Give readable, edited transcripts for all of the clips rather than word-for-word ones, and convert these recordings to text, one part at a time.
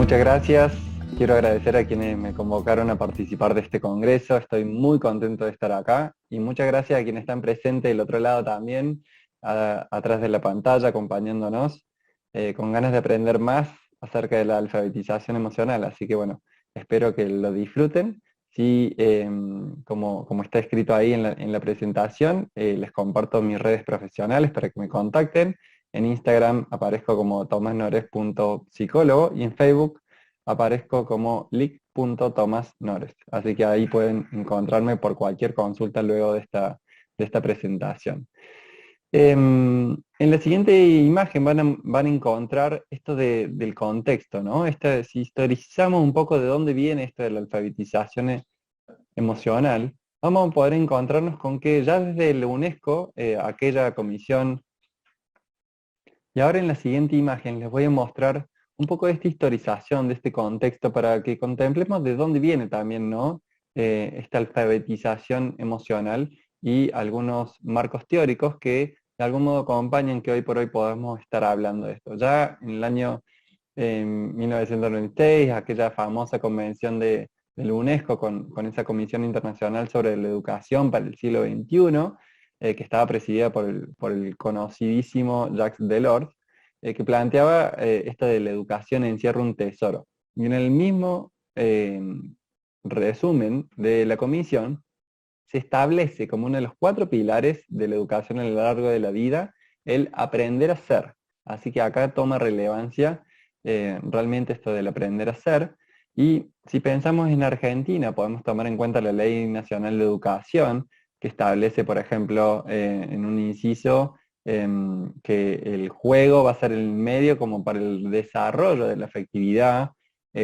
Muchas gracias. Quiero agradecer a quienes me convocaron a participar de este congreso. Estoy muy contento de estar acá. Y muchas gracias a quienes están presentes del otro lado también, atrás de la pantalla, acompañándonos, con ganas de aprender más acerca de la alfabetización emocional. Así que bueno, espero que lo disfruten. Sí, como está escrito ahí en la presentación, les comparto mis redes profesionales para que me contacten. En Instagram aparezco como tomasnores.psicólogo y en Facebook aparezco como lic.tomasnores. Así que ahí pueden encontrarme por cualquier consulta luego de esta presentación. En la siguiente imagen van a encontrar esto del contexto, ¿no? Si historizamos un poco de dónde viene esto de la alfabetización emocional, vamos a poder encontrarnos con que ya desde la UNESCO, aquella comisión. Y ahora en la siguiente imagen les voy a mostrar un poco de esta historización, de este contexto, para que contemplemos de dónde viene también, ¿no? Esta alfabetización emocional y algunos marcos teóricos que de algún modo acompañan que hoy por hoy podamos estar hablando de esto. Ya en el año 1996, aquella famosa convención de la UNESCO con esa Comisión Internacional sobre la Educación para el siglo XXI, que estaba presidida por el conocidísimo Jacques Delors, que planteaba esto de la educación encierra un tesoro. Y en el mismo resumen de la comisión, se establece como uno de los 4 pilares de la educación a lo largo de la vida el aprender a ser. Así que acá toma relevancia realmente esto del aprender a ser. Y si pensamos en Argentina, podemos tomar en cuenta la Ley Nacional de Educación, que establece, por ejemplo, en un inciso, que el juego va a ser el medio como para el desarrollo de la afectividad.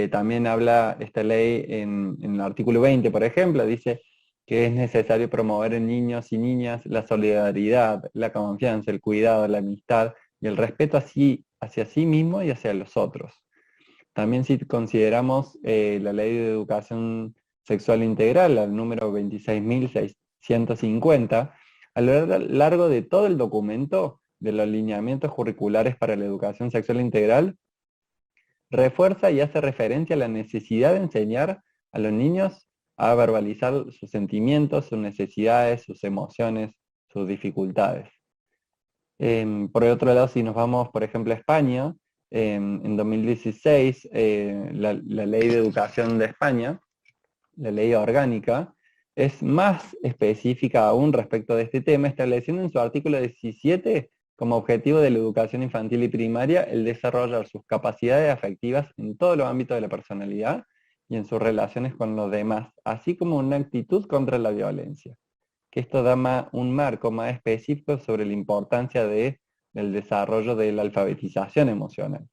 También habla esta ley en el artículo 20, por ejemplo, dice que es necesario promover en niños y niñas la solidaridad, la confianza, el cuidado, la amistad y el respeto hacia sí mismo y hacia los otros. También si consideramos la Ley de Educación Sexual Integral, al número 26.650, a lo largo de todo el documento de los lineamientos curriculares para la educación sexual integral, refuerza y hace referencia a la necesidad de enseñar a los niños a verbalizar sus sentimientos, sus necesidades, sus emociones, sus dificultades. Por el otro lado, si nos vamos, por ejemplo, a España, en 2016, la Ley de Educación de España, la ley orgánica, es más específica aún respecto de este tema, estableciendo en su artículo 17 como objetivo de la educación infantil y primaria el desarrollar sus capacidades afectivas en todos los ámbitos de la personalidad y en sus relaciones con los demás, así como una actitud contra la violencia. Que esto da un marco más específico sobre la importancia del desarrollo de la alfabetización emocional.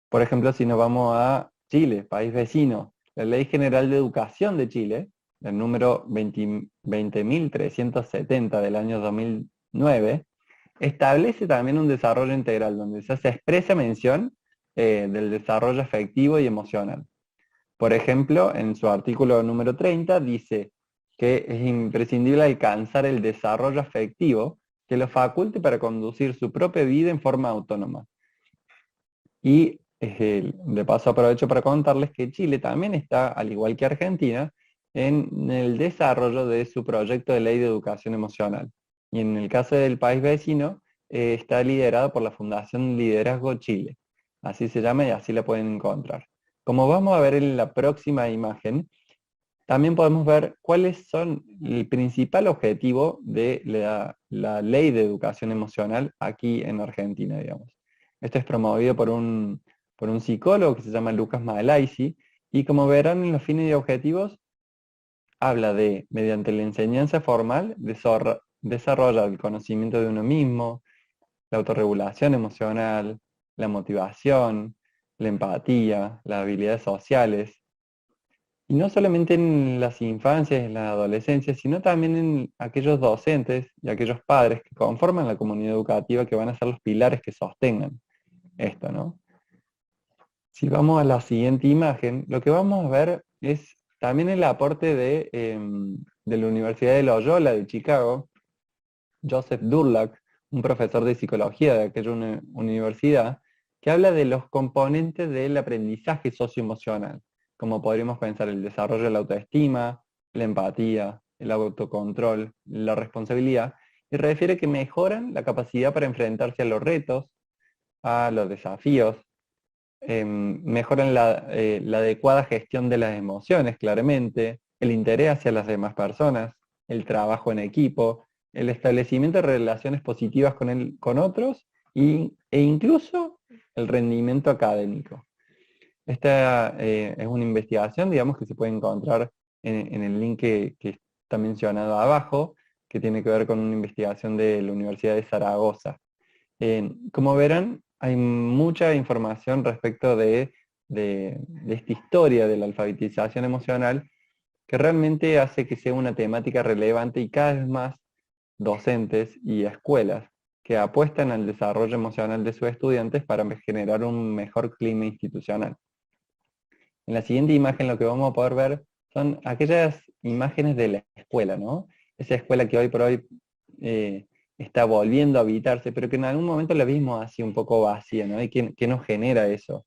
Por ejemplo, si nos vamos a Chile, país vecino, la Ley General de Educación de Chile, el número 20.370 del año 2009, establece también un desarrollo integral donde se hace expresa mención del desarrollo afectivo y emocional. Por ejemplo, en su artículo número 30 dice que es imprescindible alcanzar el desarrollo afectivo que lo faculte para conducir su propia vida en forma autónoma. Y de paso aprovecho para contarles que Chile también está, al igual que Argentina, en el desarrollo de su proyecto de ley de educación emocional. Y en el caso del país vecino, está liderado por la Fundación Liderazgo Chile. Así se llama y así la pueden encontrar. Como vamos a ver en la próxima imagen, también podemos ver cuáles son el principal objetivo de la ley de educación emocional aquí en Argentina, digamos. Esto es promovido por un psicólogo que se llama Lucas Maalaisi, y como verán en los fines y objetivos, habla de, mediante la enseñanza formal, desarrollar el conocimiento de uno mismo, la autorregulación emocional, la motivación, la empatía, las habilidades sociales, y no solamente en las infancias, en la adolescencia, sino también en aquellos docentes y aquellos padres que conforman la comunidad educativa, que van a ser los pilares que sostengan esto, ¿no? Si vamos a la siguiente imagen, lo que vamos a ver es también el aporte de la Universidad de Loyola de Chicago, Joseph Durlach, un profesor de psicología de aquella universidad, que habla de los componentes del aprendizaje socioemocional, como podríamos pensar el desarrollo de la autoestima, la empatía, el autocontrol, la responsabilidad, y refiere que mejoran la capacidad para enfrentarse a los retos, a los desafíos, mejoran la adecuada gestión de las emociones, claramente, el interés hacia las demás personas, el trabajo en equipo, el establecimiento de relaciones positivas con otros e incluso el rendimiento académico. Esta es una investigación, digamos, que se puede encontrar en el link que está mencionado abajo, que tiene que ver con una investigación de la Universidad de Zaragoza. Como verán, hay mucha información respecto de esta historia de la alfabetización emocional que realmente hace que sea una temática relevante y cada vez más docentes y escuelas que apuestan al desarrollo emocional de sus estudiantes para generar un mejor clima institucional. En la siguiente imagen lo que vamos a poder ver son aquellas imágenes de la escuela, ¿no? Esa escuela que hoy por hoy está volviendo a habitarse, pero que en algún momento la vimos así un poco vacía, ¿no? ¿Y qué nos genera eso?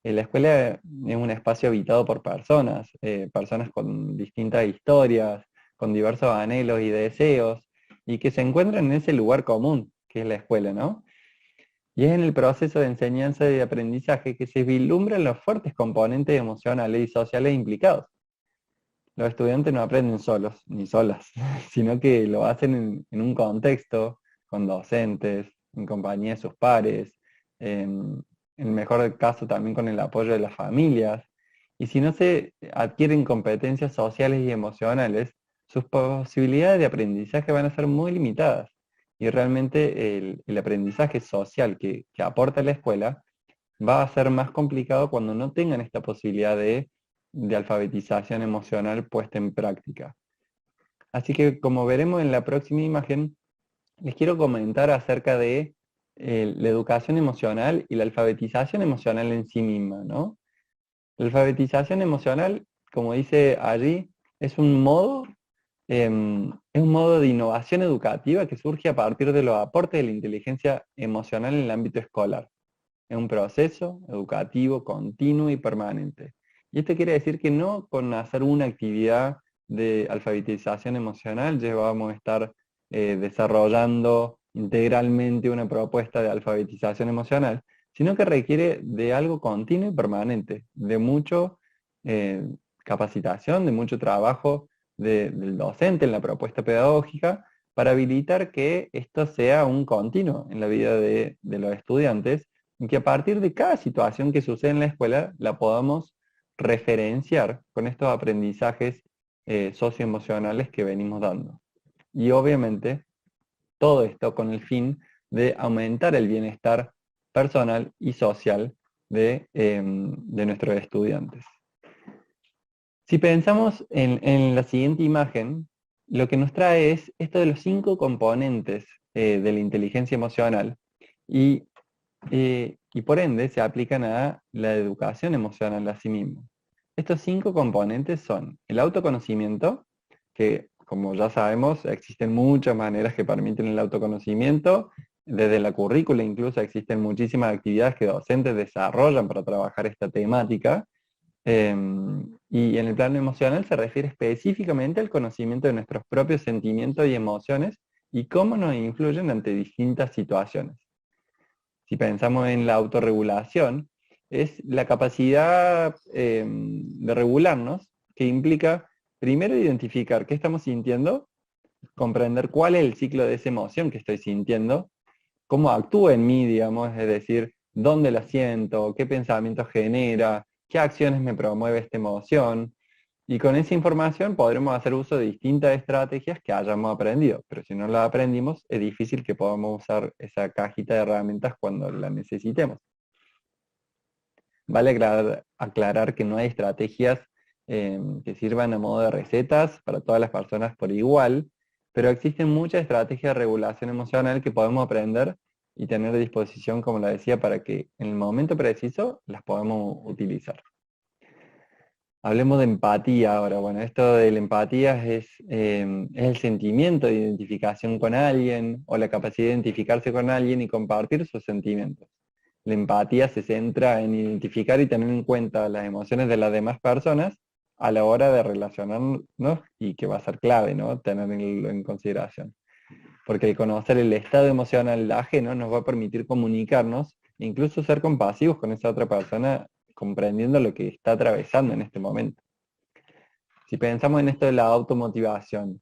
La escuela es un espacio habitado por personas, personas con distintas historias, con diversos anhelos y deseos, y que se encuentran en ese lugar común, que es la escuela, ¿no? Y es en el proceso de enseñanza y de aprendizaje que se vislumbran los fuertes componentes emocionales y sociales implicados. Los estudiantes no aprenden solos ni solas, sino que lo hacen en un contexto, con docentes, en compañía de sus pares, en el mejor caso también con el apoyo de las familias. Y si no se adquieren competencias sociales y emocionales, sus posibilidades de aprendizaje van a ser muy limitadas. Y realmente el aprendizaje social que aporta la escuela va a ser más complicado cuando no tengan esta posibilidad de alfabetización emocional puesta en práctica. Así que como veremos en la próxima imagen, les quiero comentar acerca de la educación emocional y la alfabetización emocional en sí misma, ¿no? La alfabetización emocional, como dice allí, es un modo de innovación educativa que surge a partir de los aportes de la inteligencia emocional en el ámbito escolar. Es un proceso educativo continuo y permanente. Y esto quiere decir que no con hacer una actividad de alfabetización emocional ya vamos a estar desarrollando integralmente una propuesta de alfabetización emocional, sino que requiere de algo continuo y permanente, de mucho capacitación, de mucho trabajo del docente en la propuesta pedagógica para habilitar que esto sea un continuo en la vida de los estudiantes y que a partir de cada situación que sucede en la escuela la podamos referenciar con estos aprendizajes socioemocionales que venimos dando. Y obviamente todo esto con el fin de aumentar el bienestar personal y social de nuestros estudiantes. Si pensamos en la siguiente imagen, lo que nos trae es esto de los 5 componentes de la inteligencia emocional y por ende se aplican a la educación emocional a sí mismo. Estos 5 componentes son el autoconocimiento, que como ya sabemos existen muchas maneras que permiten el autoconocimiento, desde la currícula incluso existen muchísimas actividades que docentes desarrollan para trabajar esta temática, y en el plano emocional se refiere específicamente al conocimiento de nuestros propios sentimientos y emociones y cómo nos influyen ante distintas situaciones. Si pensamos en la autorregulación, es la capacidad de regularnos, que implica primero identificar qué estamos sintiendo, comprender cuál es el ciclo de esa emoción que estoy sintiendo, cómo actúa en mí, digamos, es decir, dónde la siento, qué pensamientos genera, qué acciones me promueve esta emoción, y con esa información podremos hacer uso de distintas estrategias que hayamos aprendido, pero si no las aprendimos, es difícil que podamos usar esa cajita de herramientas cuando la necesitemos. Vale aclarar que no hay estrategias que sirvan a modo de recetas para todas las personas por igual, pero existen muchas estrategias de regulación emocional que podemos aprender y tener a disposición, como la decía, para que en el momento preciso las podamos utilizar. Hablemos de empatía ahora. Bueno, esto de la empatía es el sentimiento de identificación con alguien o la capacidad de identificarse con alguien y compartir sus sentimientos. la empatía se centra en identificar y tener en cuenta las emociones de las demás personas a la hora de relacionarnos y que va a ser clave, ¿no? Tenerlo en consideración. Porque el conocer el estado emocional ajeno nos va a permitir comunicarnos e incluso ser compasivos con esa otra persona, comprendiendo lo que está atravesando en este momento. Si pensamos en esto de la automotivación,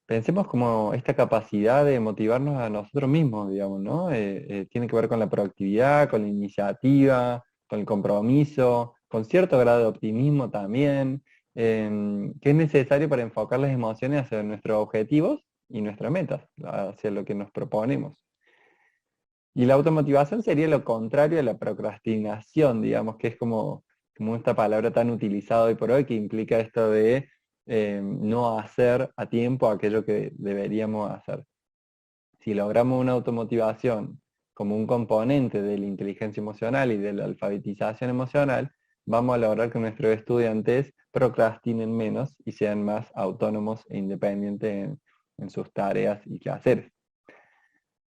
pensemos como esta capacidad de motivarnos a nosotros mismos, digamos, ¿no? Tiene que ver con la proactividad, con la iniciativa, con el compromiso, con cierto grado de optimismo también, que es necesario para enfocar las emociones hacia nuestros objetivos y nuestras metas, hacia lo que nos proponemos. Y la automotivación sería lo contrario a la procrastinación, digamos, que es como esta palabra tan utilizada hoy por hoy, que implica esto de no hacer a tiempo aquello que deberíamos hacer. Si logramos una automotivación como un componente de la inteligencia emocional y de la alfabetización emocional, vamos a lograr que nuestros estudiantes procrastinen menos y sean más autónomos e independientes en sus tareas y quehaceres.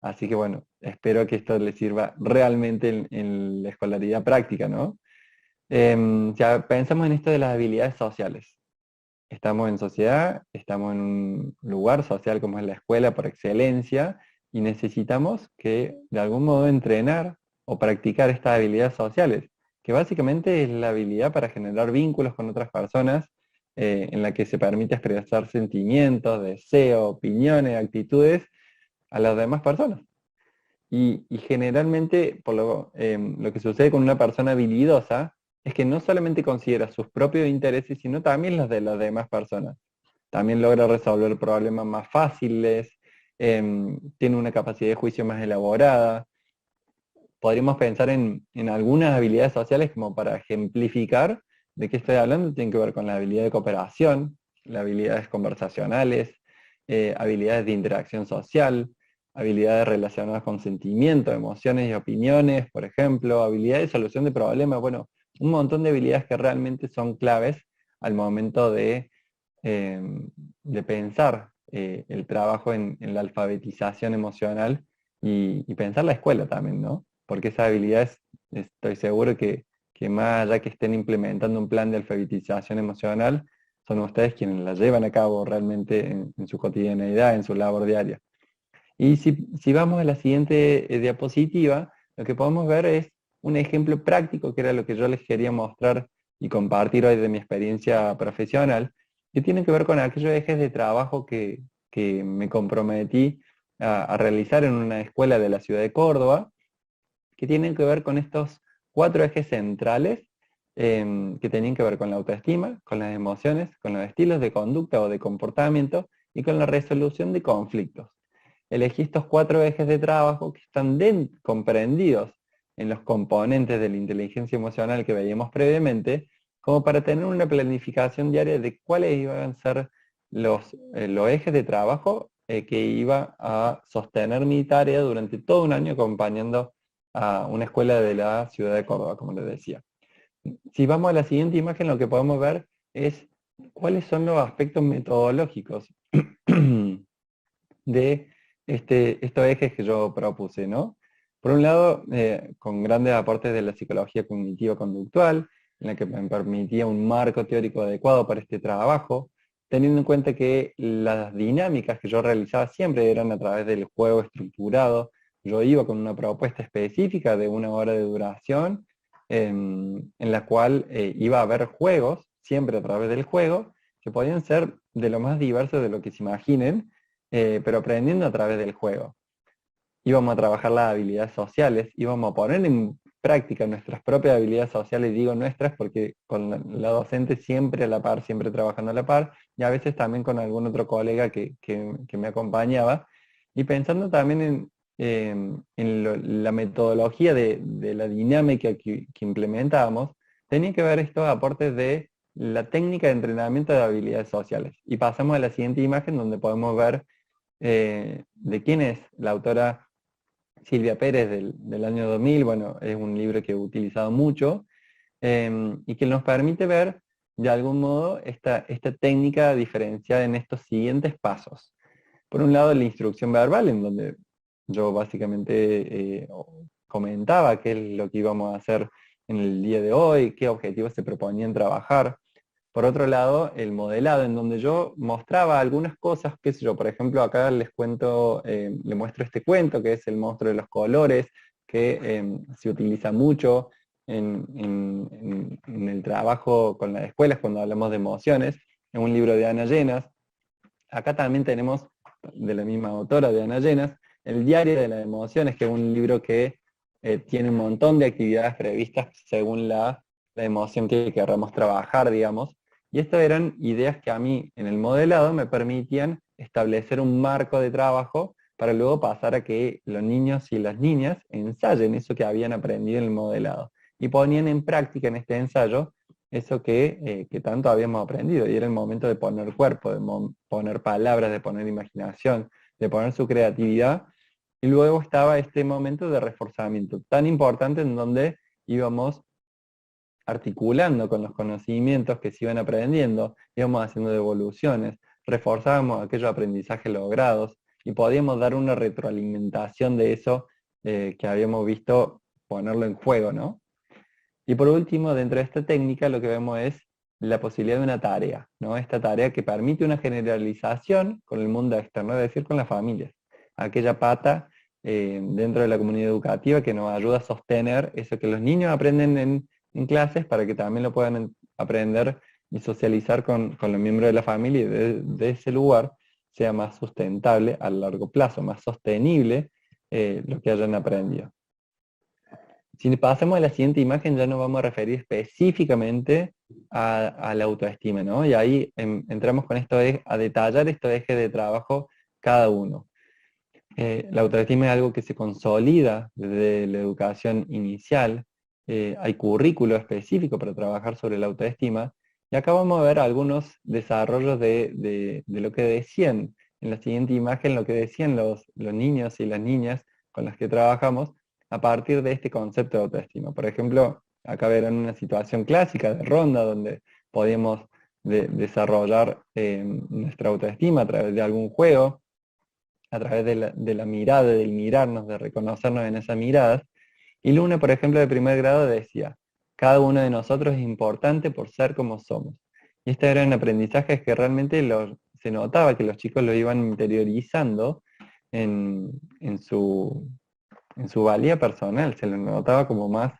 Así que bueno, espero que esto les sirva realmente en la escolaridad práctica, ¿no? Ya pensamos en esto de las habilidades sociales. Estamos en sociedad, estamos en un lugar social como es la escuela por excelencia y necesitamos que de algún modo entrenar o practicar estas habilidades sociales, que básicamente es la habilidad para generar vínculos con otras personas en la que se permite expresar sentimientos, deseos, opiniones, actitudes a las demás personas. Y generalmente lo que sucede con una persona habilidosa es que no solamente considera sus propios intereses, sino también los de las demás personas. También logra resolver problemas más fáciles, tiene una capacidad de juicio más elaborada. Podríamos pensar en algunas habilidades sociales como para ejemplificar de qué estoy hablando. Tienen que ver con la habilidad de cooperación, las habilidades conversacionales, habilidades de interacción social, habilidades relacionadas con sentimientos, emociones y opiniones, por ejemplo, habilidades de solución de problemas, bueno, un montón de habilidades que realmente son claves al momento eh, de pensar el trabajo en la alfabetización emocional y pensar la escuela también, ¿no? Porque esas habilidades estoy seguro que más allá que estén implementando un plan de alfabetización emocional, son ustedes quienes la llevan a cabo realmente en su cotidianeidad, en su labor diaria. Y si vamos a la siguiente diapositiva, lo que podemos ver es un ejemplo práctico, que era lo que yo les quería mostrar y compartir hoy de mi experiencia profesional, que tiene que ver con aquellos ejes de trabajo que me comprometí a realizar en una escuela de la ciudad de Córdoba, que tienen que ver con estos 4 ejes centrales que tenían que ver con la autoestima, con las emociones, con los estilos de conducta o de comportamiento y con la resolución de conflictos. Elegí estos 4 ejes de trabajo que están comprendidos en los componentes de la inteligencia emocional que veíamos previamente, como para tener una planificación diaria de cuáles iban a ser los ejes de trabajo que iba a sostener mi tarea durante todo un año acompañando a una escuela de la ciudad de Córdoba, como les decía. Si vamos a la siguiente imagen, lo que podemos ver es cuáles son los aspectos metodológicos de estos ejes que yo propuse, ¿no? Por un lado, con grandes aportes de la psicología cognitiva-conductual, en la que me permitía un marco teórico adecuado para este trabajo, teniendo en cuenta que las dinámicas que yo realizaba siempre eran a través del juego estructurado. Yo iba con una propuesta específica de 1 hora de duración, en la cual iba a haber juegos, siempre a través del juego, que podían ser de lo más diversos de lo que se imaginen, pero aprendiendo a través del juego. Íbamos a trabajar las habilidades sociales, íbamos a poner en práctica nuestras propias habilidades sociales, digo nuestras porque con la docente siempre a la par, siempre trabajando a la par, y a veces también con algún otro colega que me acompañaba, y pensando también en la metodología de la dinámica que implementábamos, tenía que ver estos aportes de la técnica de entrenamiento de habilidades sociales. Y pasamos a la siguiente imagen donde podemos ver de quién es la autora Silvia Pérez del año 2000. Bueno, es un libro que he utilizado mucho y que nos permite ver de algún modo esta técnica diferenciada en estos siguientes pasos. Por un lado, la instrucción verbal, en donde yo básicamente comentaba qué es lo que íbamos a hacer en el día de hoy, qué objetivos se proponían trabajar. Por otro lado, el modelado, en donde yo mostraba algunas cosas, qué sé yo, por ejemplo, acá les cuento, le muestro este cuento, que es el monstruo de los colores, que se utiliza mucho en el trabajo con las escuelas cuando hablamos de emociones, en un libro de Ana Llenas. Acá también tenemos, de la misma autora de Ana Llenas, El diario de las emociones, que es un libro que tiene un montón de actividades previstas según la emoción que queramos trabajar, digamos. Y estas eran ideas que a mí en el modelado me permitían establecer un marco de trabajo para luego pasar a que los niños y las niñas ensayen eso que habían aprendido en el modelado. Y ponían en práctica en este ensayo eso que tanto habíamos aprendido, y era el momento de poner cuerpo, de poner palabras, de poner imaginación, de poner su creatividad, y luego estaba este momento de reforzamiento tan importante en donde íbamos articulando con los conocimientos que se iban aprendiendo, íbamos haciendo devoluciones, reforzábamos aquellos aprendizajes logrados y podíamos dar una retroalimentación de eso que habíamos visto, ponerlo en juego, ¿no? Y por último, dentro de esta técnica lo que vemos es la posibilidad de una tarea, ¿no? Esta tarea que permite una generalización con el mundo externo, es decir, con las familias. Aquella pata dentro de la comunidad educativa que nos ayuda a sostener eso que los niños aprenden en clases para que también lo puedan aprender y socializar con los miembros de la familia, y de ese lugar sea más sustentable a largo plazo, más sostenible lo que hayan aprendido. Si pasamos a la siguiente imagen, ya nos vamos a referir específicamente a la autoestima, ¿no? Y ahí entramos con esto a detallar estos ejes de trabajo cada uno. La autoestima es algo que se consolida desde la educación inicial. Hay currículo específico para trabajar sobre la autoestima. Y acá vamos a ver algunos desarrollos de lo que decían en la siguiente imagen, lo que decían los niños y las niñas con las que trabajamos a partir de este concepto de autoestima. Por ejemplo, acá verán una situación clásica de ronda donde podíamos desarrollar nuestra autoestima a través de algún juego, a través de la mirada, del mirarnos, de reconocernos en esas miradas. Y Luna, por ejemplo, de primer grado decía, cada uno de nosotros es importante por ser como somos. Y este eran aprendizajes que realmente se notaba que los chicos lo iban interiorizando en, en su, en su valía personal, se lo notaba como más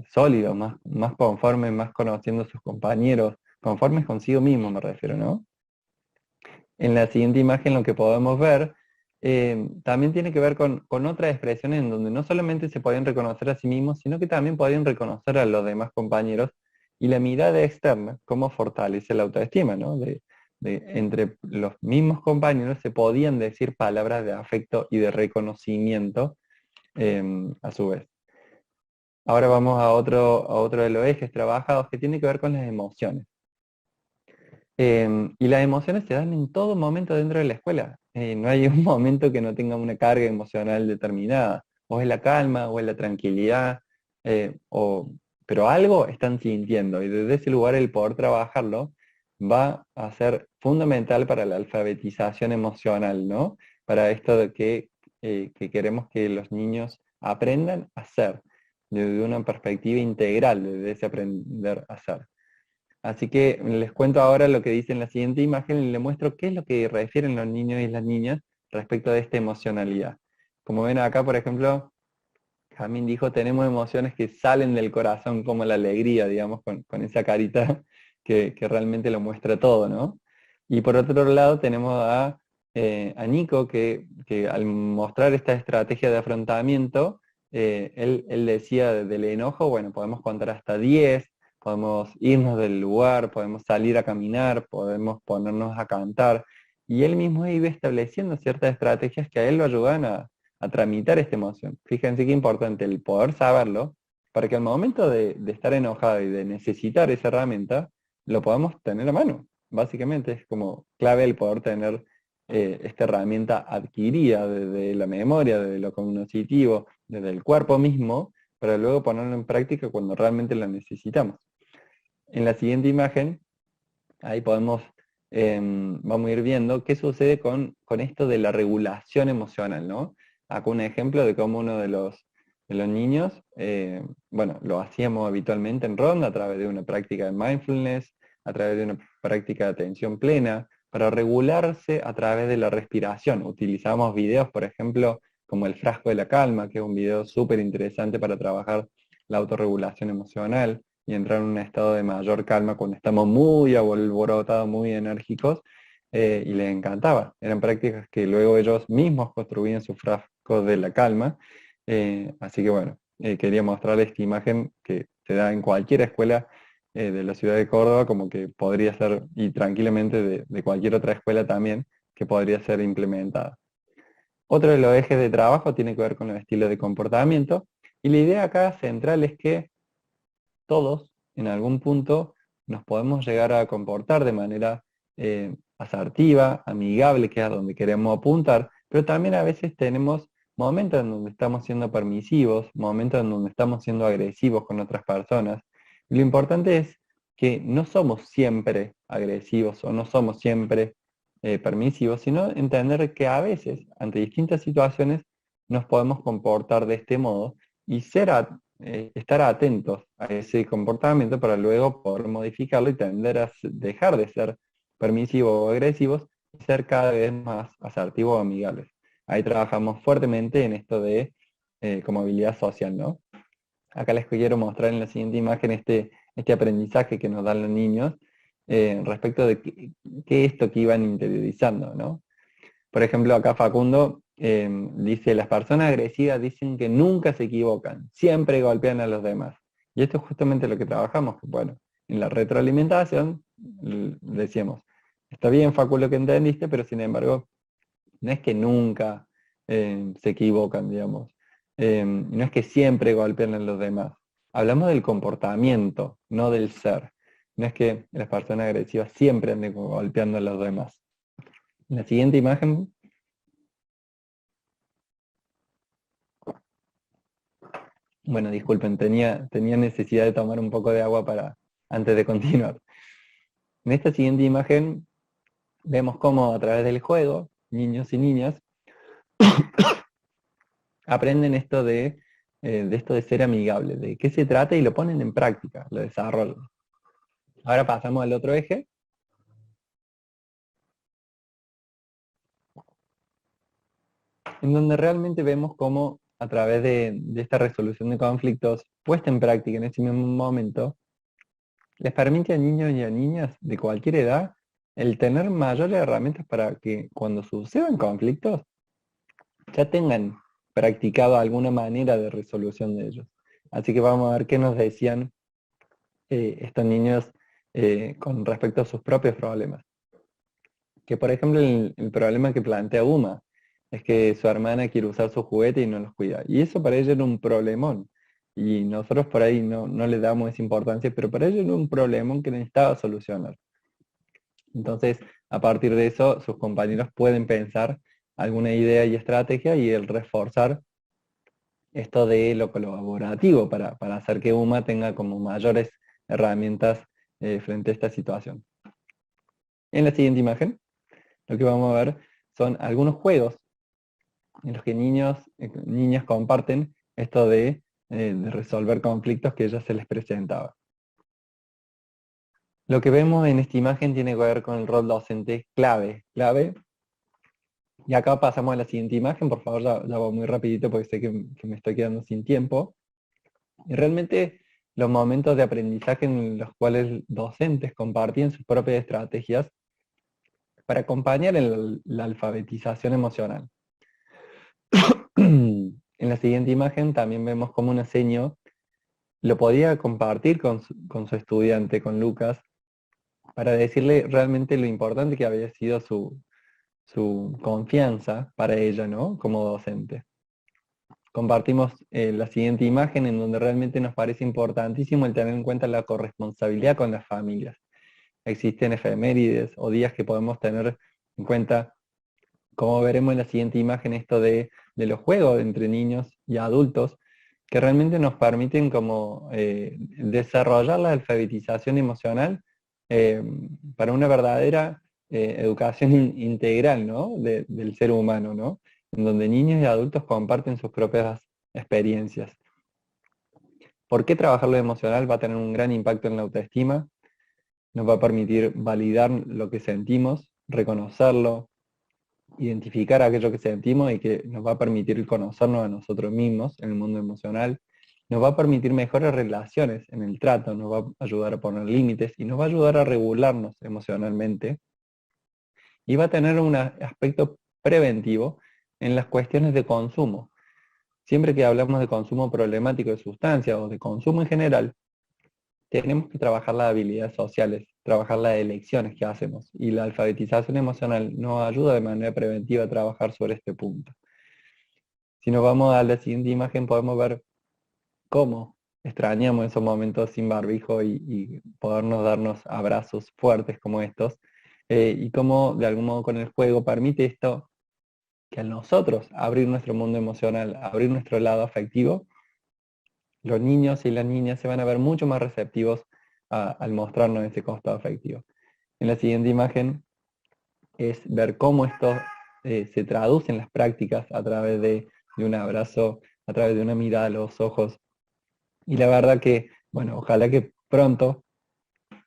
sólido, más conforme, más conociendo a sus compañeros, conformes consigo mismo me refiero, ¿no? En la siguiente imagen lo que podemos ver también tiene que ver con otras expresiones en donde no solamente se podían reconocer a sí mismos, sino que también podían reconocer a los demás compañeros, y la mirada externa, cómo fortalece la autoestima, ¿no? Entre los mismos compañeros se podían decir palabras de afecto y de reconocimiento a su vez. Ahora vamos a otro de los ejes trabajados que tiene que ver con las emociones. Y las emociones se dan en todo momento dentro de la escuela. No hay un momento que no tenga una carga emocional determinada. O es la calma, o es la tranquilidad, pero algo están sintiendo. Y desde ese lugar el poder trabajarlo va a ser fundamental para la alfabetización emocional, ¿no? Para esto de que queremos que los niños aprendan a ser, desde una perspectiva integral, desde ese aprender a ser. Así que les cuento ahora lo que dice en la siguiente imagen y les muestro qué es lo que refieren los niños y las niñas respecto de esta emocionalidad. Como ven acá, por ejemplo, Jamín dijo, tenemos emociones que salen del corazón, como la alegría, digamos, con esa carita que realmente lo muestra todo, ¿no? Y por otro lado tenemos a Nico, que al mostrar esta estrategia de afrontamiento, él decía del enojo, bueno, podemos contar hasta 10, podemos irnos del lugar, podemos salir a caminar, podemos ponernos a cantar. Y él mismo iba estableciendo ciertas estrategias que a él lo ayudan a tramitar esta emoción. Fíjense qué importante el poder saberlo, para que al momento de estar enojado y de necesitar esa herramienta, lo podamos tener a mano. Básicamente es como clave el poder tener esta herramienta adquirida desde la memoria, desde lo cognitivo, desde el cuerpo mismo, para luego ponerlo en práctica cuando realmente lo necesitamos. En la siguiente imagen, ahí vamos a ir viendo qué sucede con esto de la regulación emocional, ¿no? acá un ejemplo de cómo uno de los niños, bueno, lo hacíamos habitualmente en ronda a través de una práctica de mindfulness, a través de una práctica de atención plena, para regularse a través de la respiración. Utilizamos videos, por ejemplo, como el frasco de la calma, que es un video súper interesante para trabajar la autorregulación emocional y entrar en un estado de mayor calma cuando estamos muy alborotados, muy enérgicos, y les encantaba. Eran prácticas que luego ellos mismos construían sus frascos de la calma. Así que bueno, quería mostrarles esta imagen que se da en cualquier escuela de la ciudad de Córdoba, como que podría ser, y tranquilamente de cualquier otra escuela también, que podría ser implementada. Otro de los ejes de trabajo tiene que ver con los estilos de comportamiento, y la idea acá central es que todos, en algún punto, nos podemos llegar a comportar de manera asertiva, amigable, que es a donde queremos apuntar, pero también a veces tenemos momentos en donde estamos siendo permisivos, momentos en donde estamos siendo agresivos con otras personas. Y lo importante es que no somos siempre agresivos o no somos siempre permisivos, sino entender que a veces, ante distintas situaciones, nos podemos comportar de este modo y estar atentos a ese comportamiento para luego poder modificarlo y tender a dejar de ser permisivos o agresivos y ser cada vez más asertivos o amigables. Ahí trabajamos fuertemente en esto de como habilidad social, ¿no? Acá les quiero mostrar en la siguiente imagen este aprendizaje que nos dan los niños respecto de qué es esto que iban interiorizando, ¿no? Por ejemplo, acá Facundo dice, las personas agresivas dicen que nunca se equivocan, siempre golpean a los demás. Y esto es justamente lo que trabajamos, que bueno, en la retroalimentación decíamos, está bien Facu lo que entendiste, pero sin embargo, no es que nunca se equivocan, digamos. No es que siempre golpean a los demás. Hablamos del comportamiento, no del ser. No es que las personas agresivas siempre anden golpeando a los demás. La siguiente imagen. Bueno, disculpen, tenía necesidad de tomar un poco de agua antes de continuar. En esta siguiente imagen vemos cómo a través del juego, niños y niñas aprenden de esto de ser amigable, de qué se trata y lo ponen en práctica, lo desarrollan. Ahora pasamos al otro eje, en donde realmente vemos cómo a través de esta resolución de conflictos puesta en práctica en ese mismo momento, les permite a niños y a niñas de cualquier edad el tener mayores herramientas para que cuando sucedan conflictos ya tengan practicado alguna manera de resolución de ellos. Así que vamos a ver qué nos decían estos niños con respecto a sus propios problemas. Que por ejemplo el problema que plantea Uma es que su hermana quiere usar su juguete y no los cuida. Y eso para ella era un problemón. Y nosotros por ahí no le damos esa importancia, pero para ella era un problemón que necesitaba solucionar. Entonces, a partir de eso, sus compañeros pueden pensar alguna idea y estrategia y el reforzar esto de lo colaborativo para hacer que UMA tenga como mayores herramientas frente a esta situación. En la siguiente imagen, lo que vamos a ver son algunos juegos en los que niños, niñas comparten esto de resolver conflictos que ya se les presentaba. Lo que vemos en esta imagen tiene que ver con el rol docente clave. Y acá pasamos a la siguiente imagen, por favor, ya voy muy rapidito porque sé que me estoy quedando sin tiempo. Y realmente los momentos de aprendizaje en los cuales docentes compartían sus propias estrategias para acompañar en la alfabetización emocional. En la siguiente imagen también vemos cómo un seño lo podía compartir con su estudiante, con Lucas, para decirle realmente lo importante que había sido su confianza para ella, ¿no? Como docente. Compartimos la siguiente imagen en donde realmente nos parece importantísimo el tener en cuenta la corresponsabilidad con las familias. Existen efemérides o días que podemos tener en cuenta, como veremos en la siguiente imagen, esto de los juegos entre niños y adultos, que realmente nos permiten como desarrollar la alfabetización emocional eh, para una verdadera educación integral, ¿no? Del ser humano, ¿no? en donde niños y adultos comparten sus propias experiencias. ¿Por qué trabajar lo emocional va a tener un gran impacto en la autoestima? Nos va a permitir validar lo que sentimos, reconocerlo, identificar aquello que sentimos y que nos va a permitir conocernos a nosotros mismos en el mundo emocional. Nos va a permitir mejores relaciones en el trato, nos va a ayudar a poner límites y nos va a ayudar a regularnos emocionalmente. Y va a tener un aspecto preventivo en las cuestiones de consumo. Siempre que hablamos de consumo problemático de sustancias o de consumo en general, tenemos que trabajar las habilidades sociales, trabajar las elecciones que hacemos. Y la alfabetización emocional nos ayuda de manera preventiva a trabajar sobre este punto. Si nos vamos a la siguiente imagen, podemos ver cómo extrañamos esos momentos sin barbijo y podernos darnos abrazos fuertes como estos. Y cómo de algún modo con el juego permite esto que a nosotros abrir nuestro mundo emocional, abrir nuestro lado afectivo, los niños y las niñas se van a ver mucho más receptivos al mostrarnos ese costado afectivo. En la siguiente imagen es ver cómo esto se traduce en las prácticas a través de un abrazo, a través de una mirada a los ojos. Y la verdad que, bueno, ojalá que pronto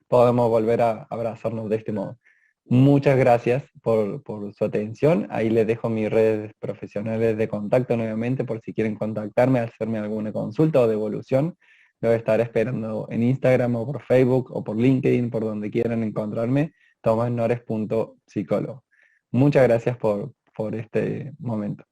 podamos volver a abrazarnos de este modo. Muchas gracias por su atención. Ahí les dejo mis redes profesionales de contacto nuevamente por si quieren contactarme, hacerme alguna consulta o devolución. Lo voy a estar esperando en Instagram o por Facebook o por LinkedIn, por donde quieran encontrarme, tomasnores.psicólogo. Muchas gracias por este momento.